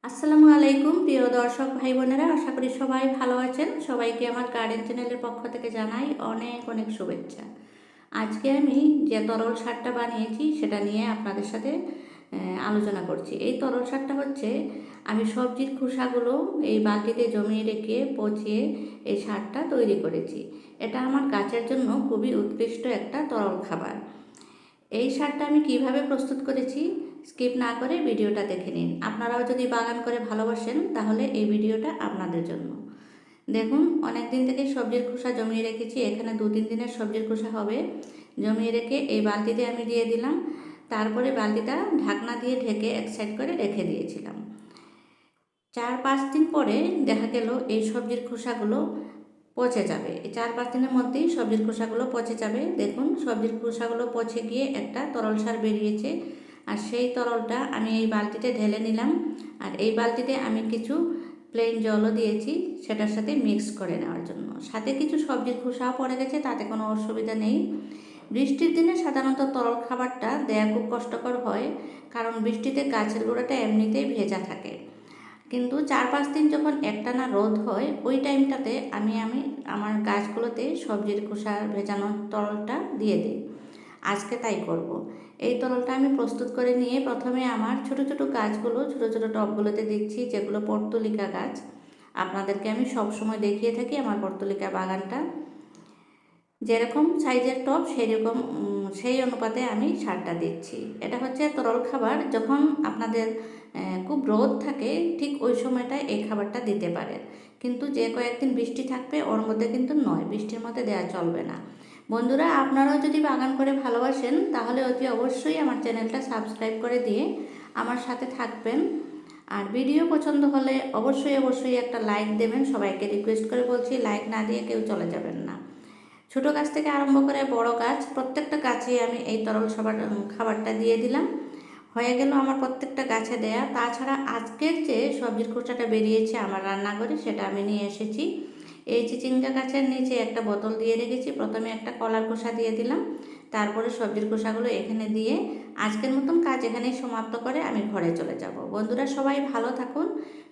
আসসালামু আলাইকুম প্রিয় দর্শক ভাই বোনেরা, আশা করি সবাই ভালো আছেন। সবাইকে আমার গার্ডেন চ্যানেলের পক্ষ থেকে জানাই অনেক অনেক শুভেচ্ছা। আজকে আমি যে তরল সারটা বানিয়েছি সেটা নিয়ে আপনাদের সাথে আলোচনা করছি। এই তরল সারটা হচ্ছে আমি সবজির খোসাগুলো এই বালতিতে জমিয়ে রেখে পচিয়ে এই সারটা তৈরি করেছি। এটা আমার গাছের জন্য খুবই উৎকৃষ্ট একটা তরল খাবার। এই সারটা আমি কিভাবে প্রস্তুত করেছি স্কিপ না করে ভিডিওটা দেখে নিন। আপনারাও যদি বাগান করে ভালোবাসেন তাহলে এই ভিডিওটা আপনাদের জন্য। দেখুন, অনেক দিন থেকে সবজির খোসা জমিয়ে রেখেছি। এখানে 2-3 দিনের সবজির খোসা হবে। জমিয়ে রেখে এই বালতিতে আমি দিয়ে দিলাম। তারপরে বালতিটা ঢাকনা দিয়ে ঢেকে এক সাইড করে রেখে দিয়েছিলাম। 4-5 দিন পরে দেখা গেল এই সবজির খোসাগুলো পচে যাবে। এই 4-5 দিনের মধ্যেই সবজির খোসাগুলো পচে যাবে। দেখুন, সবজির খোসাগুলো পচে গিয়ে একটা তরল সার বেরিয়েছে। আর সেই তরলটা আমি এই বালতিতে ঢেলে নিলাম। আর এই বালতিতে আমি কিছু প্লেন জলও দিয়েছি সেটার সাথে মিক্স করে নেওয়ার জন্য। সাথে কিছু সবজির খোসাও পড়ে গেছে, তাতে কোনো অসুবিধা নেই। বৃষ্টির দিনে সাধারণত তরল খাবারটা দেয়া খুব কষ্টকর হয়, কারণ বৃষ্টিতে গাছের গোড়াটা এমনিতেই ভেজা থাকে। কিন্তু 4-5 দিন যখন একটানা রোদ হয় ওই টাইমটাতে আমি আমার গাছগুলোতে সবজির খোসা ভেজানো তরলটা দিয়ে দিই। আজকে তাই করব। এই তরলটা আমি প্রস্তুত করে নিয়ে প্রথমে আমার ছোট ছোট গাছগুলো ছোট ছোট টবগুলোতে দিচ্ছি, যেগুলো পর্তুলিকা গাছ। আপনাদেরকে আমি সবসময় দেখিয়ে থাকি আমার পর্তুলিকা বাগানটা। যেরকম সাইজের টব সেই অনুপাতে আমি সারটা দিচ্ছি। এটা হচ্ছে তরল খাবার। যখন আপনাদের খুব রোদ থাকে ঠিক ওই সময়টায় এই খাবারটা দিতে পারেন, কিন্তু যে কয়েকদিন বৃষ্টি থাকবে ওর মধ্যে কিন্তু নয়, বৃষ্টির মধ্যে দেওয়া চলবে না। বন্ধুরা, আপনারাও যদি বাগান করে ভালোবাসেন তাহলে অতি অবশ্যই আমার চ্যানেলটা সাবস্ক্রাইব করে দিয়ে আমার সাথে থাকবেন। আর ভিডিও পছন্দ হলে অবশ্যই অবশ্যই একটা লাইক দেবেন। সবাইকে রিকোয়েস্ট করে বলছি, লাইক না দিয়ে কেউ চলে যাবেন না। ছোটো গাছ থেকে আরম্ভ করে বড় গাছ প্রত্যেকটা গাছেই আমি এই তরল খাবারটা দিয়ে দিলাম। হয়ে গেল আমার প্রত্যেকটা গাছে দেয়া। তাছাড়া আজকের যে সবজির খোসাটা বেরিয়েছে আমার রান্নাঘরে, সেটা আমি নিয়ে এসেছি। এই চিচিঙ্গা গাছের নিচে একটা বোতল দিয়ে রেখেছি। প্রথমে একটা কলার খোসা দিয়ে দিলাম, তারপরে সবজির খোসাগুলো এখানে দিয়ে আজকের মতন কাজ এখানেই সমাপ্ত করে আমি ঘরে চলে যাব। বন্ধুরা, সবাই ভালো থাকুন,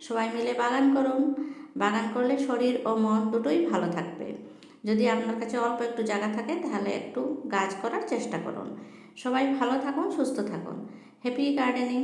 সবাই মিলে বাগান করুন। বাগান করলে শরীর ও মন দুটোই ভালো থাকবে। যদি আপনার কাছে অল্প একটু জায়গা থাকে তাহলে একটু গাছ করার চেষ্টা করুন। সবাই ভালো থাকুন, সুস্থ থাকুন। Happy gardening.